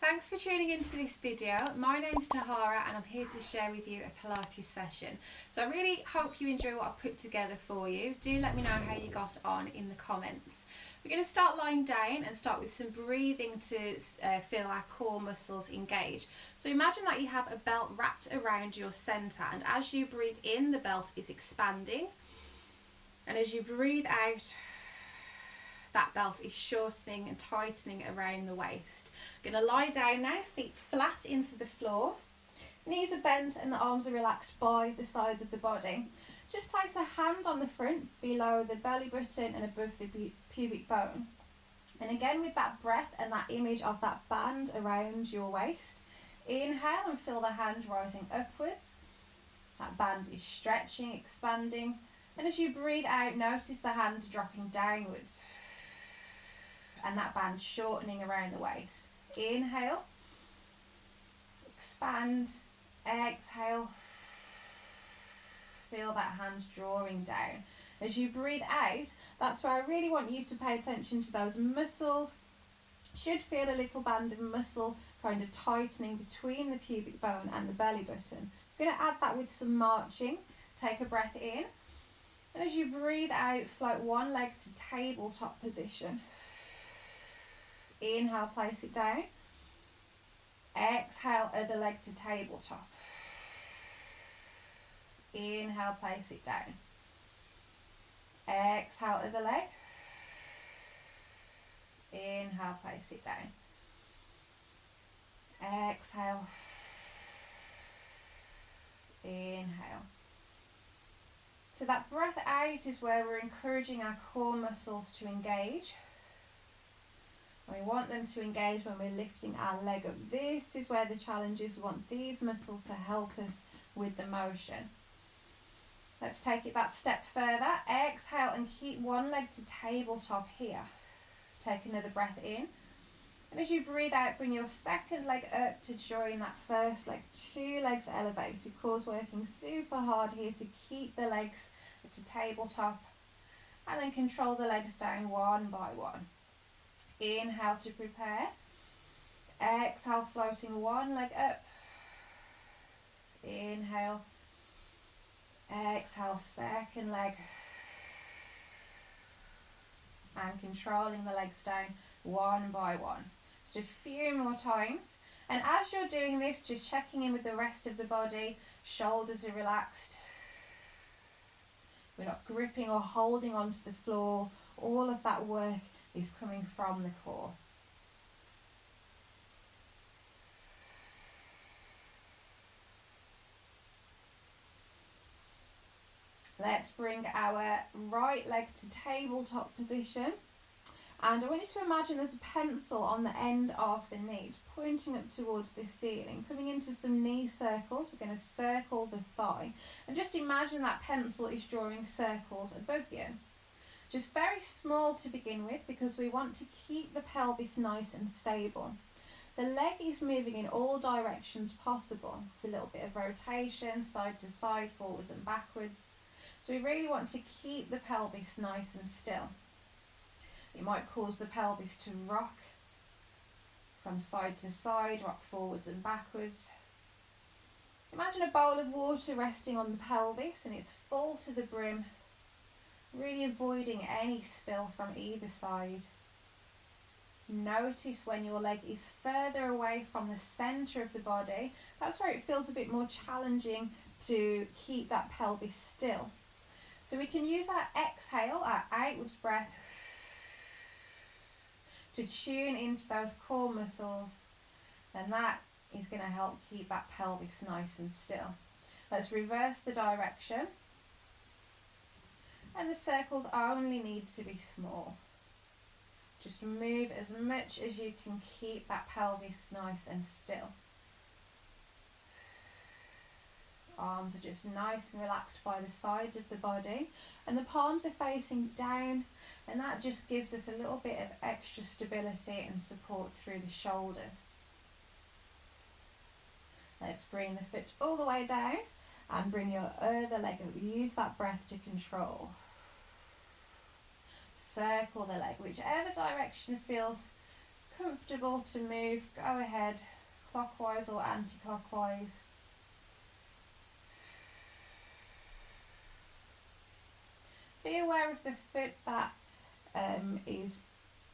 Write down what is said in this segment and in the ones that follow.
Thanks for tuning into this video. My name's Tahara and I'm here to share with you a Pilates session. So I really hope you enjoy what I've put together for you. Do let me know how you got on in the comments. We're going to start lying down and start with some breathing to feel our core muscles engage. So imagine that you have a belt wrapped around your centre, and as you breathe in, the belt is expanding, and as you breathe out, that belt is shortening and tightening around the waist. I'm going to lie down now, feet flat into the floor. Knees are bent and the arms are relaxed by the sides of the body. Just place a hand on the front, below the belly button and above the pubic bone. And again, with that breath and that image of that band around your waist, inhale and feel the hand rising upwards. That band is stretching, expanding. And as you breathe out, notice the hand dropping downwards, and that band shortening around the waist. Inhale, expand, exhale, feel that hand drawing down. As you breathe out, that's where I really want you to pay attention to those muscles. Should feel a little band of muscle kind of tightening between the pubic bone and the belly button. I'm going to add that with some marching. Take a breath in, and as you breathe out, float one leg to tabletop position. Inhale, place it down. Exhale, other leg to tabletop. Inhale, place it down. Exhale, other leg. Inhale, place it down. Exhale. Inhale. So that breath out is where we're encouraging our core muscles to engage. We want them to engage when we're lifting our leg up. This is where the challenge is. We want these muscles to help us with the motion. Let's take it that step further. Exhale and keep one leg to tabletop here. Take another breath in. And as you breathe out, bring your second leg up to join that first leg. Two legs elevated. Core's working super hard here to keep the legs to tabletop. And then control the legs down one by one. Inhale to prepare. Exhale, floating one leg up. Inhale. Exhale, second leg. And controlling the legs down one by one. Just a few more times. And as you're doing this, just checking in with the rest of the body. Shoulders are relaxed. We're not gripping or holding onto the floor. All of that work is coming from the core. Let's bring our right leg to tabletop position. And I want you to imagine there's a pencil on the end of the knee. It's pointing up towards the ceiling, coming into some knee circles. We're going to circle the thigh. And just imagine that pencil is drawing circles above you. Just very small to begin with, because we want to keep the pelvis nice and stable. The leg is moving in all directions possible. It's a little bit of rotation, side to side, forwards and backwards. So we really want to keep the pelvis nice and still. It might cause the pelvis to rock from side to side, rock forwards and backwards. Imagine a bowl of water resting on the pelvis and it's full to the brim. Really avoiding any spill from either side. Notice when your leg is further away from the centre of the body. That's where it feels a bit more challenging to keep that pelvis still. So we can use our exhale, our outwards breath, to tune into those core muscles, and that is going to help keep that pelvis nice and still. Let's reverse the direction. And the circles only need to be small. Just move as much as you can, keep that pelvis nice and still. Arms are just nice and relaxed by the sides of the body, and the palms are facing down, and that just gives us a little bit of extra stability and support through the shoulders. Let's bring the foot all the way down and bring your other leg up. Use that breath to control. Circle the leg, whichever direction feels comfortable to move, go ahead, clockwise or anti-clockwise. Be aware of the foot that is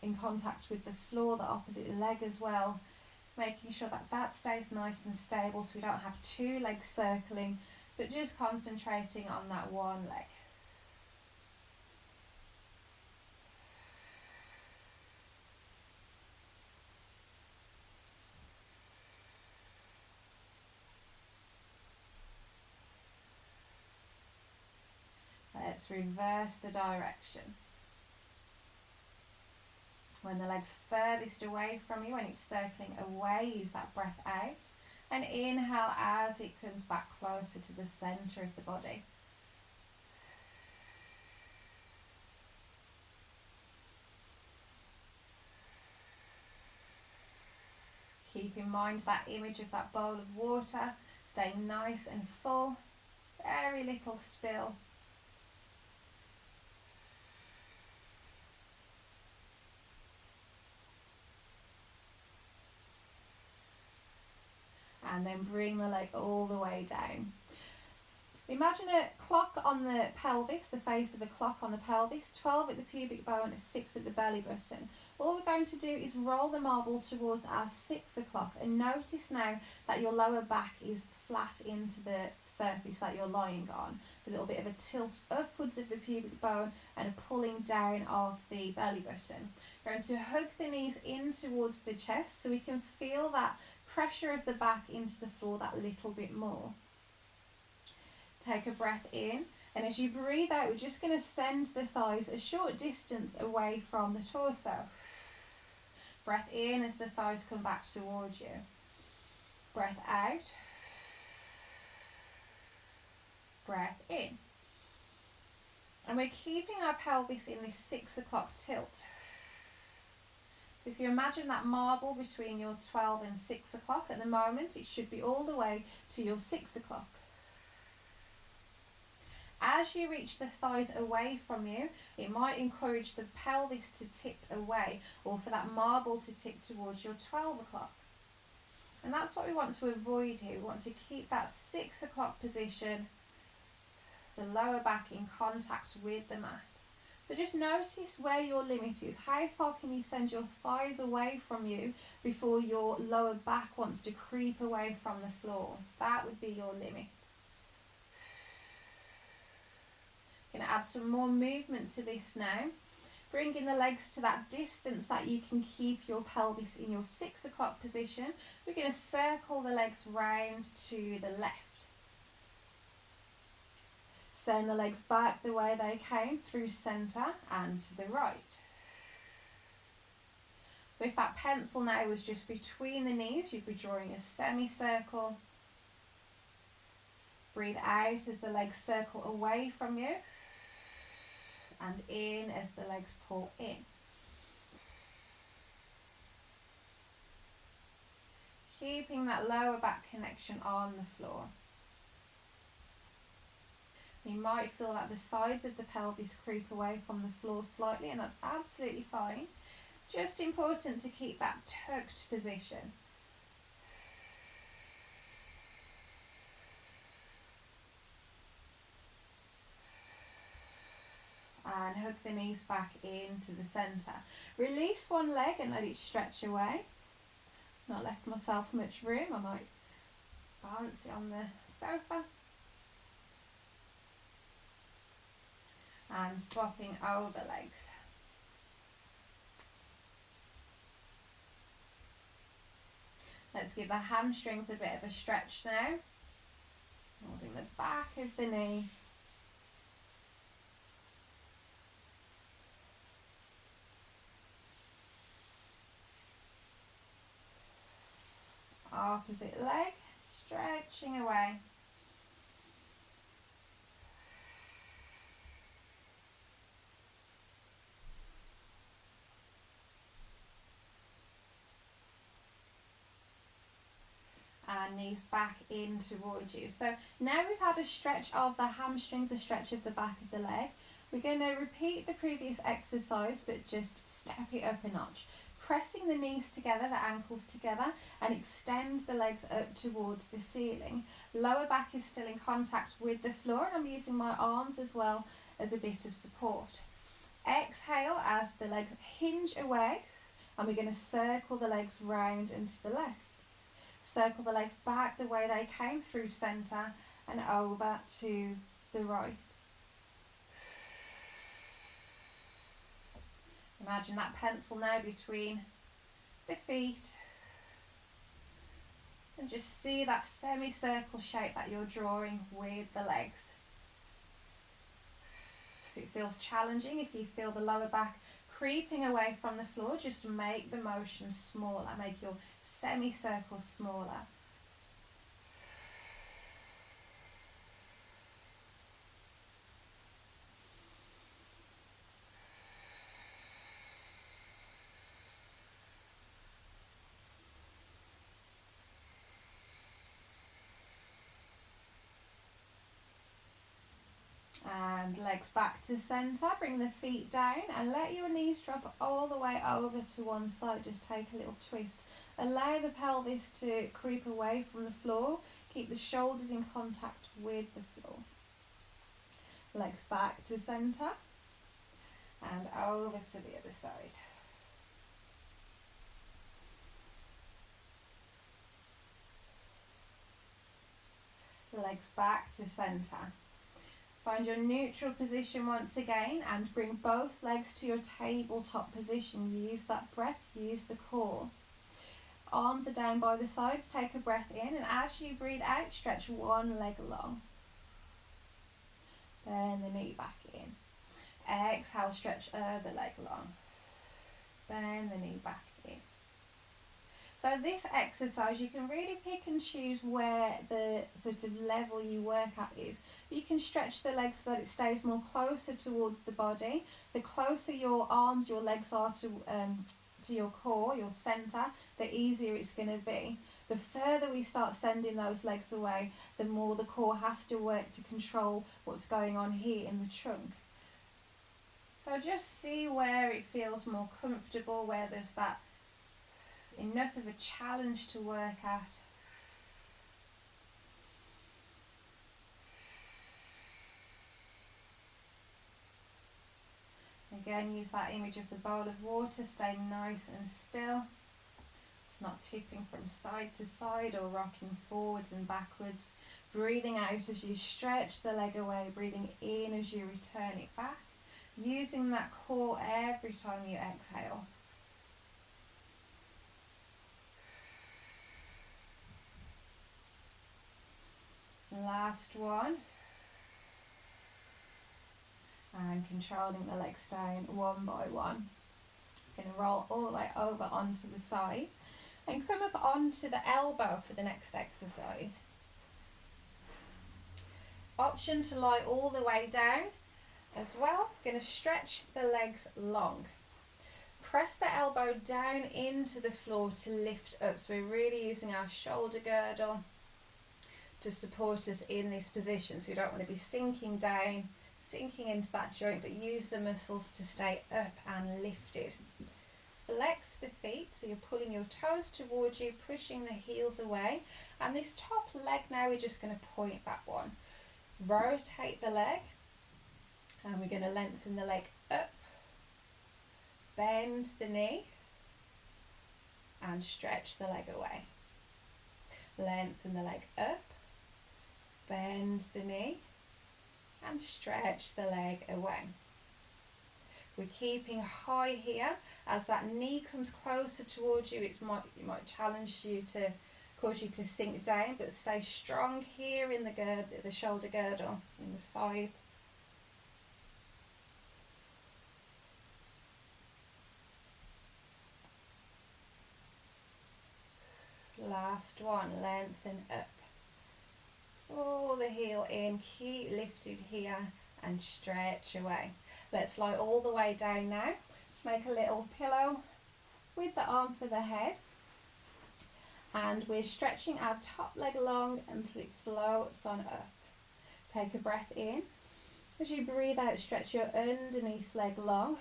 in contact with the floor, the opposite leg as well, making sure that that stays nice and stable so we don't have two legs circling, but just concentrating on that one leg. Let's reverse the direction. When the leg's furthest away from you, when it's circling away, use that breath out. And inhale as it comes back closer to the centre of the body. Keep in mind that image of that bowl of water, staying nice and full, very little spill. And then bring the leg all the way down. Imagine a clock on the pelvis, the face of a clock on the pelvis, 12 at the pubic bone and 6 at the belly button. All we're going to do is roll the marble towards our 6 o'clock, and notice now that your lower back is flat into the surface that you're lying on. It's a little bit of a tilt upwards of the pubic bone and a pulling down of the belly button. We're going to hug the knees in towards the chest so we can feel that pressure of the back into the floor that little bit more. Take a breath in, and as you breathe out, we're just going to send the thighs a short distance away from the torso. Breath in as the thighs come back towards you. Breath out. Breath in. And we're keeping our pelvis in this 6 o'clock tilt. So if you imagine that marble between your 12 and 6 o'clock at the moment, it should be all the way to your 6 o'clock. As you reach the thighs away from you, it might encourage the pelvis to tip away, or for that marble to tip towards your 12 o'clock. And that's what we want to avoid here. We want to keep that 6 o'clock position, the lower back in contact with the mat. So just notice where your limit is. How far can you send your thighs away from you before your lower back wants to creep away from the floor? That would be your limit. Going to add some more movement to this now. Bringing the legs to that distance that you can keep your pelvis in your 6 o'clock position. We're going to circle the legs round to the left. Send the legs back the way they came, through centre and to the right. So if that pencil now was just between the knees, you'd be drawing a semicircle. Breathe out as the legs circle away from you, and in as the legs pull in. Keeping that lower back connection on the floor. You might feel that the sides of the pelvis creep away from the floor slightly, and that's absolutely fine. Just important to keep that tucked position. And hug the knees back into the centre. Release one leg and let it stretch away. Not left myself much room. I might balance it on the sofa. And swapping over legs. Let's give the hamstrings a bit of a stretch now. Holding the back of the knee. Opposite leg, stretching away. And knees back in towards you. So now we've had a stretch of the hamstrings, a stretch of the back of the leg. We're going to repeat the previous exercise, but just step it up a notch. pressing the knees together, the ankles together, and extend the legs up towards the ceiling. Lower back is still in contact with the floor, and I'm using my arms as well as a bit of support. Exhale as the legs hinge away, and we're going to circle the legs round and to the left. Circle the legs back the way they came through centre and over to the right. Imagine that pencil now between the feet, and just see that semicircle shape that you're drawing with the legs. If it feels challenging, if you feel the lower back creeping away from the floor, just make the motion smaller, make your semicircle smaller. And legs back to centre, bring the feet down and let your knees drop all the way over to one side. Just take a little twist. Allow the pelvis to creep away from the floor. Keep the shoulders in contact with the floor. Legs back to centre and over to the other side. Legs back to centre. Find your neutral position once again and bring both legs to your tabletop position. Use that breath, use the core. Arms are down by the sides, take a breath in, and as you breathe out, stretch one leg long. Bend the knee back in. Exhale, stretch other leg long. Bend the knee back in. So this exercise, you can really pick and choose where the sort of level you work at is. You can stretch the legs so that it stays more closer towards the body. The closer your arms, your legs are to your core, your centre, the easier it's going to be. The further we start sending those legs away, the more the core has to work to control what's going on here in the trunk. So just see where it feels more comfortable, where there's that enough of a challenge to work at. Again, use that image of the bowl of water, stay nice and still. It's not tipping from side to side or rocking forwards and backwards. Breathing out as you stretch the leg away, breathing in as you return it back. Using that core every time you exhale. Last one. And controlling the legs down one by one. Going to roll all the way over onto the side and come up onto the elbow for the next exercise. Option to lie all the way down as well. Going to stretch the legs long. Press the elbow down into the floor to lift up. So we're really using our shoulder girdle to support us in this position. So we don't want to be sinking down, sinking into that joint, but use the muscles to stay up and lifted. Flex the feet, so you're pulling your toes towards you, pushing the heels away. And this top leg now, we're just going to point that one. Rotate the leg, and we're going to lengthen the leg up, bend the knee, and stretch the leg away. Lengthen the leg up, bend the knee, and stretch the leg away. We're keeping high here. As that knee comes closer towards you, it might challenge you to cause you to sink down, but stay strong here in the shoulder girdle, in the sides. Last one, lengthen up. Pull the heel in, keep lifted here and stretch away. Let's lie all the way down now. Just make a little pillow with the arm for the head. And we're stretching our top leg long until it floats on up. Take a breath in. As you breathe out, stretch your underneath leg long.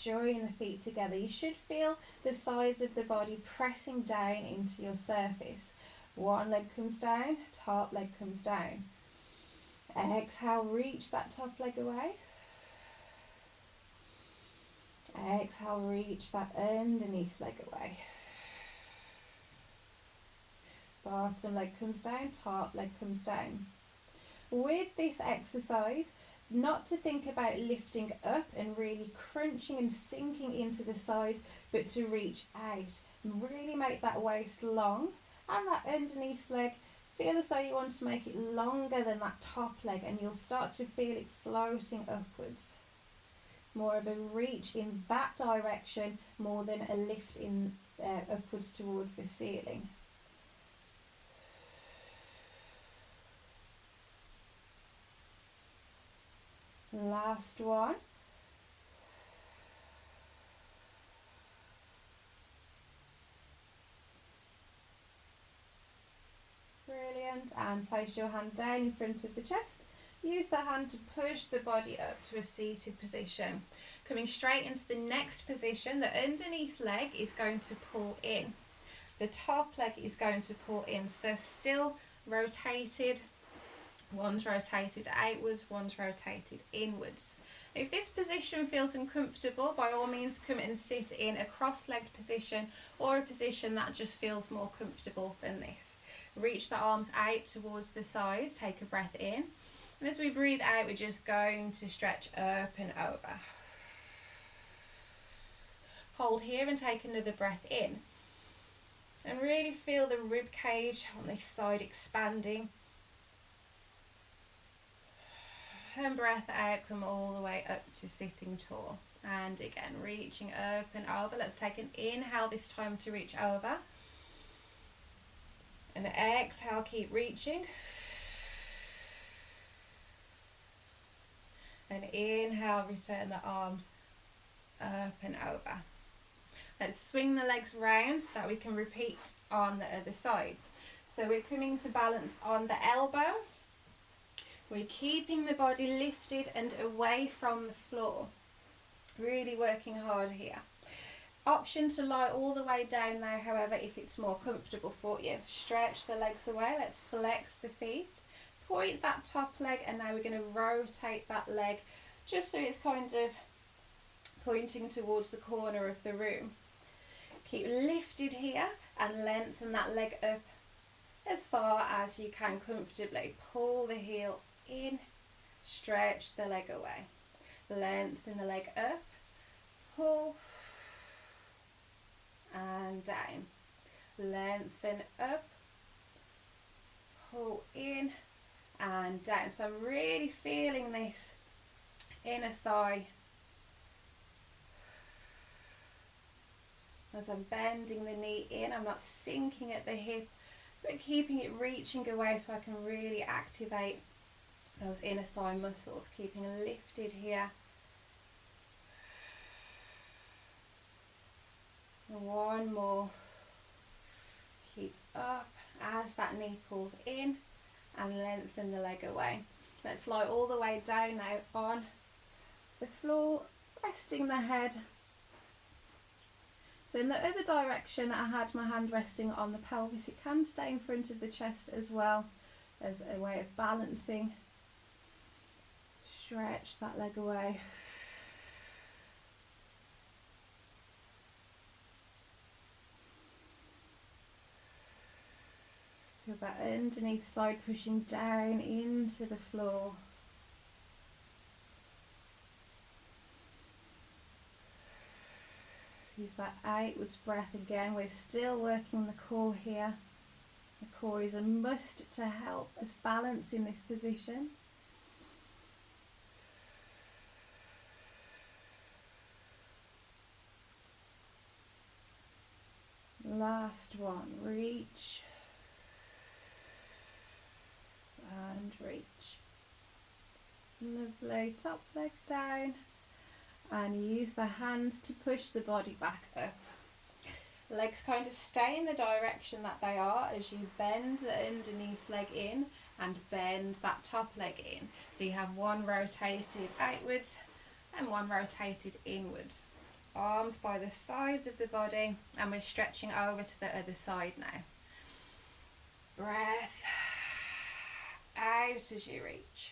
join the feet together. You should feel the sides of the body pressing down into your surface. One leg comes down, top leg comes down. Exhale, reach that top leg away. Exhale, reach that underneath leg away. Bottom leg comes down, top leg comes down. With this exercise, not to think about lifting up and really crunching and sinking into the side, but to reach out and really make that waist long, and that underneath leg feel as though you want to make it longer than that top leg, and you'll start to feel it floating upwards. More of a reach in that direction more than a lift in upwards towards the ceiling. Last one. Brilliant. And place your hand down in front of the chest. Use the hand to push the body up to a seated position. Coming straight into the next position, the underneath leg is going to pull in. The top leg is going to pull in. So they're still rotated. One's rotated outwards, one's rotated inwards. If this position feels uncomfortable, by all means come and sit in a cross-legged position or a position that just feels more comfortable than this. Reach the arms out towards the sides, take a breath in. And as we breathe out, we're just going to stretch up and over. Hold here and take another breath in. And really feel the rib cage on this side expanding. And breath out, come all the way up to sitting tall. And again, reaching up and over. Let's take an inhale this time to reach over. And exhale, keep reaching. And inhale, return the arms up and over. Let's swing the legs round so that we can repeat on the other side. So we're coming to balance on the elbow. We're keeping the body lifted and away from the floor. Really working hard here. Option to lie all the way down now, however, if it's more comfortable for you. Stretch the legs away. Let's flex the feet. Point that top leg, and now we're going to rotate that leg just so it's kind of pointing towards the corner of the room. Keep lifted here and lengthen that leg up as far as you can comfortably. Pull the heel in, stretch the leg away. Lengthen the leg up, pull and down. Lengthen up, pull in and down. So I'm really feeling this inner thigh as I'm bending the knee in. I'm not sinking at the hip, but keeping it reaching away so I can really activate those inner thigh muscles. Keeping lifted here. And one more. Keep up as that knee pulls in and lengthen the leg away. Let's lie all the way down now on the floor, resting the head. So in the other direction, I had my hand resting on the pelvis. It can stay in front of the chest as well as a way of balancing. Stretch that leg away. Feel that underneath side pushing down into the floor. Use that outwards breath again. We're still working the core here. The core is a must to help us balance in this position. Last one. Reach and reach. Lovely. Top leg down. And use the hands to push the body back up. Legs kind of stay in the direction that they are as you bend the underneath leg in and bend that top leg in. So you have one rotated outwards and one rotated inwards. Arms by the sides of the body, and we're stretching over to the other side now. Breath out as you reach.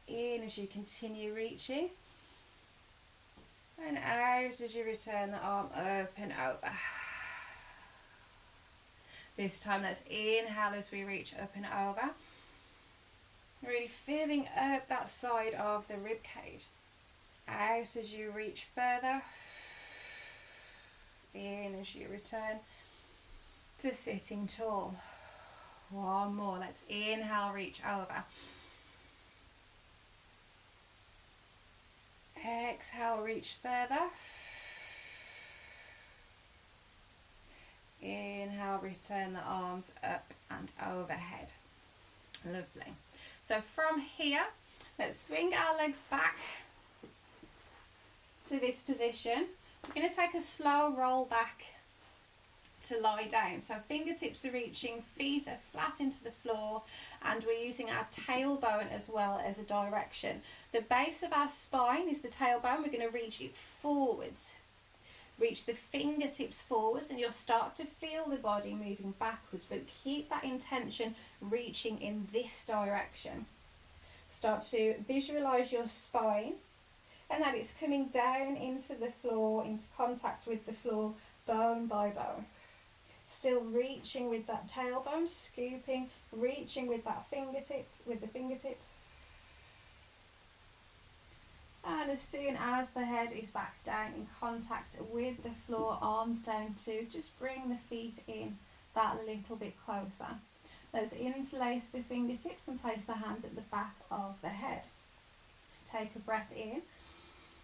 In as you continue reaching. And out as you return the arm up and over. This time let's inhale as we reach up and over. Really filling up that side of the rib cage. Out as you reach further. In as you return to sitting tall. One more. Let's inhale, reach over. Exhale, reach further. Inhale, return the arms up and overhead. Lovely. So from here, let's swing our legs back to this position. We're going to take a slow roll back to lie down. So fingertips are reaching, feet are flat into the floor, and we're using our tailbone as well as a direction. The base of our spine is the tailbone. We're going to reach it forwards. Reach the fingertips forwards, and you'll start to feel the body moving backwards, but keep that intention reaching in this direction. Start to visualize your spine and that it's coming down into the floor, into contact with the floor, bone by bone. Still reaching with that tailbone, scooping, reaching with that fingertips. And as soon as the head is back down in contact with the floor, arms down too, just bring the feet in that little bit closer. Let's interlace the fingertips and place the hands at the back of the head. Take a breath in.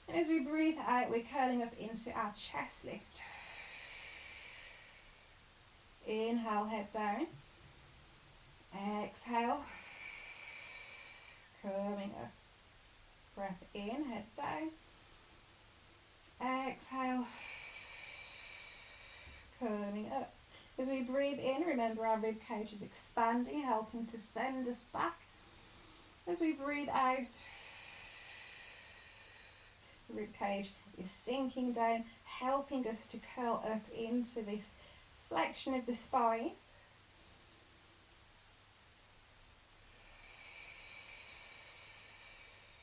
And as we breathe out, we're curling up into our chest lift. Inhale, head down. Exhale. Coming up. Breath in, head down. Exhale. Coming up. As we breathe in, remember our rib cage is expanding, helping to send us back. As we breathe out, the rib cage is sinking down, helping us to curl up into this flexion of the spine.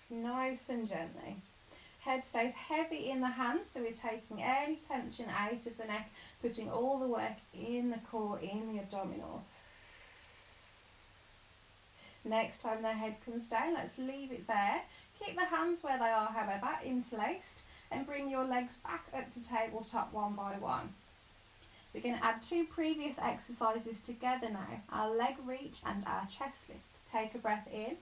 Nice and gently. Head stays heavy in the hands, so we're taking any tension out of the neck, putting all the work in the core, in the abdominals. Next time the head comes down, let's leave it there. Keep the hands where they are, however, interlaced, and bring your legs back up to tabletop one by one. We're going to add two previous exercises together now, our leg reach and our chest lift. Take a breath in.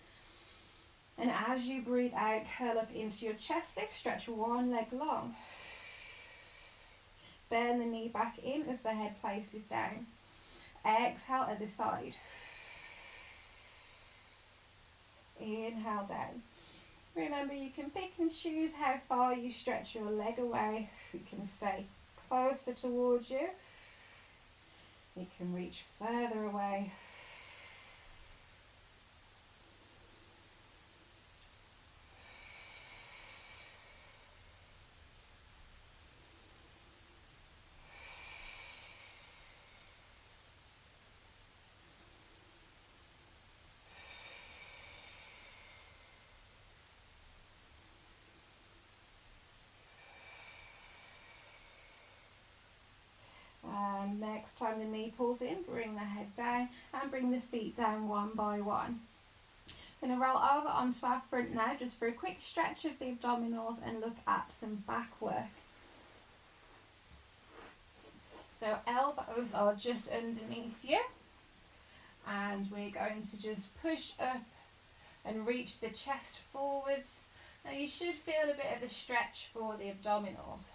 And as you breathe out, curl up into your chest lift, stretch one leg long. Bend the knee back in as the head places down. Exhale, other side. Inhale down. Remember, you can pick and choose how far you stretch your leg away. You can stay closer towards you. You can reach further away. And next time the knee pulls in, bring the head down and bring the feet down one by one. Going to roll over onto our front now, just for a quick stretch of the abdominals and look at some back work. So elbows are just underneath you, and we're going to just push up and reach the chest forwards. Now you should feel a bit of a stretch for the abdominals.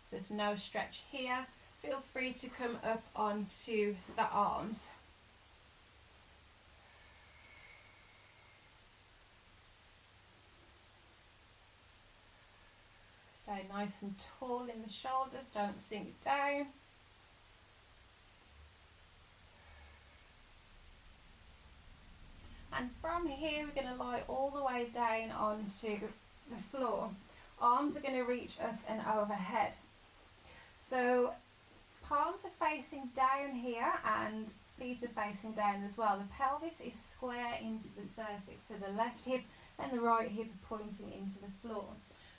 If there's no stretch here, feel free to come up onto the arms. Stay nice and tall in the shoulders, don't sink down. And from here we're going to lie all the way down onto the floor. Arms are going to reach up and overhead. So palms are facing down here and feet are facing down as well. The pelvis is square into the surface, so the left hip and the right hip are pointing into the floor.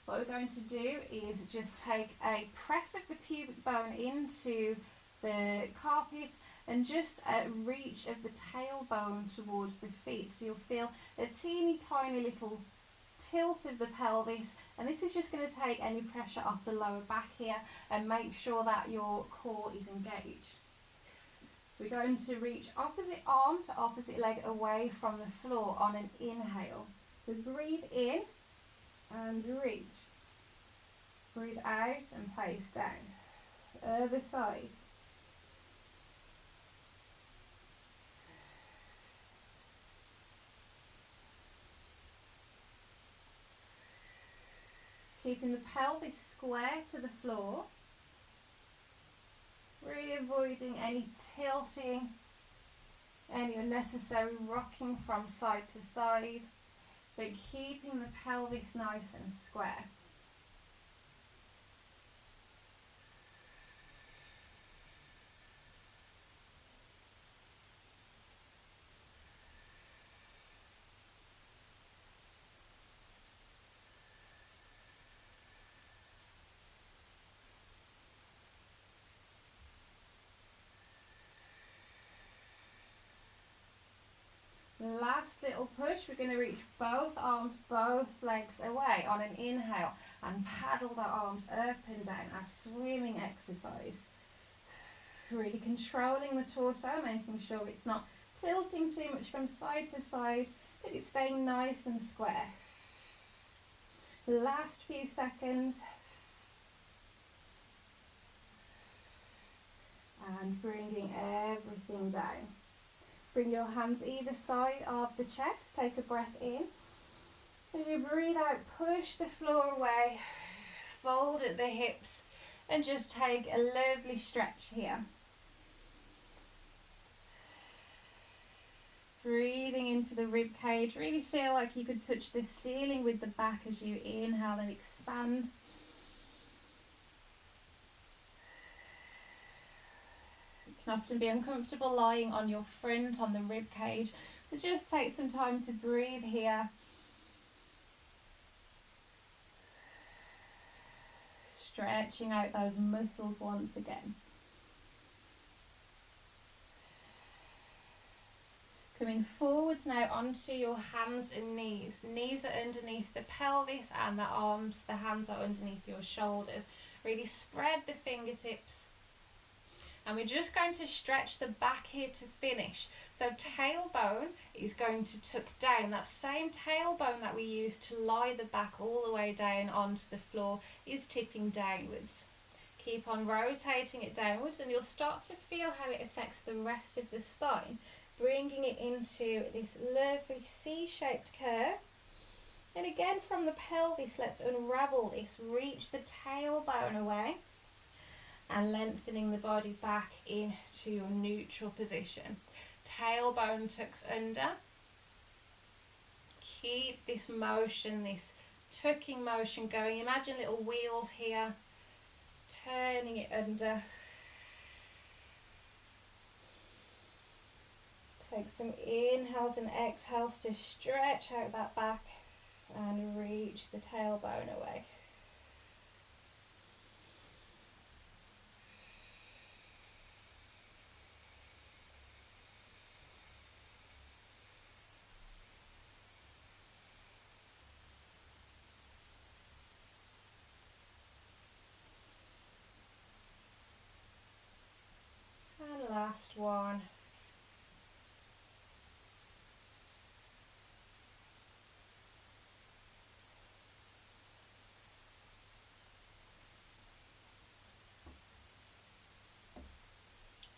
What we're going to do is just take a press of the pubic bone into the carpet and just a reach of the tailbone towards the feet. So you'll feel a teeny tiny little tilt of the pelvis, and this is just going to take any pressure off the lower back here and make sure that your core is engaged. We're going to reach opposite arm to opposite leg away from the floor on an inhale. So breathe in and reach. Breathe out and place down. Other side. Keeping the pelvis square to the floor. Really avoiding any tilting, any unnecessary rocking from side to side, but keeping the pelvis nice and square. Last little push, we're going to reach both arms, both legs away on an inhale and paddle the arms up and down, a swimming exercise. Really controlling the torso, making sure it's not tilting too much from side to side, but it's staying nice and square. Last few seconds. And bringing everything down. Bring your hands either side of the chest. Take a breath in. As you breathe out, push the floor away. Fold at the hips and just take a lovely stretch here. Breathing into the rib cage. Really feel like you could touch the ceiling with the back as you inhale and expand. Can often be uncomfortable lying on your front on the rib cage, so just take some time to breathe here. Stretching out those muscles once again. Coming forwards now onto your hands and knees. Knees are underneath the pelvis and the arms, the hands are underneath your shoulders. Really spread the fingertips. And we're just going to stretch the back here to finish. So tailbone is going to tuck down. That same tailbone that we use to lie the back all the way down onto the floor is tipping downwards. Keep on rotating it downwards and you'll start to feel how it affects the rest of the spine, bringing it into this lovely C-shaped curve. And again from the pelvis, let's unravel this. Reach the tailbone away. And lengthening the body back into your neutral position. Tailbone tucks under. Keep this motion, this tucking motion going. Imagine little wheels here, turning it under. Take some inhales and exhales to stretch out that back and reach the tailbone away. Last one.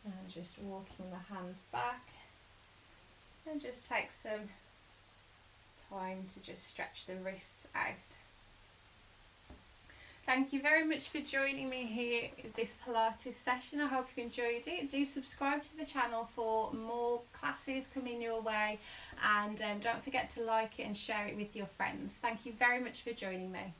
And just walking the hands back and just take some time to just stretch the wrists out. Thank you very much for joining me here in this Pilates session. I hope you enjoyed it. Do subscribe to the channel for more classes coming your way, and don't forget to like it and share it with your friends. Thank you very much for joining me.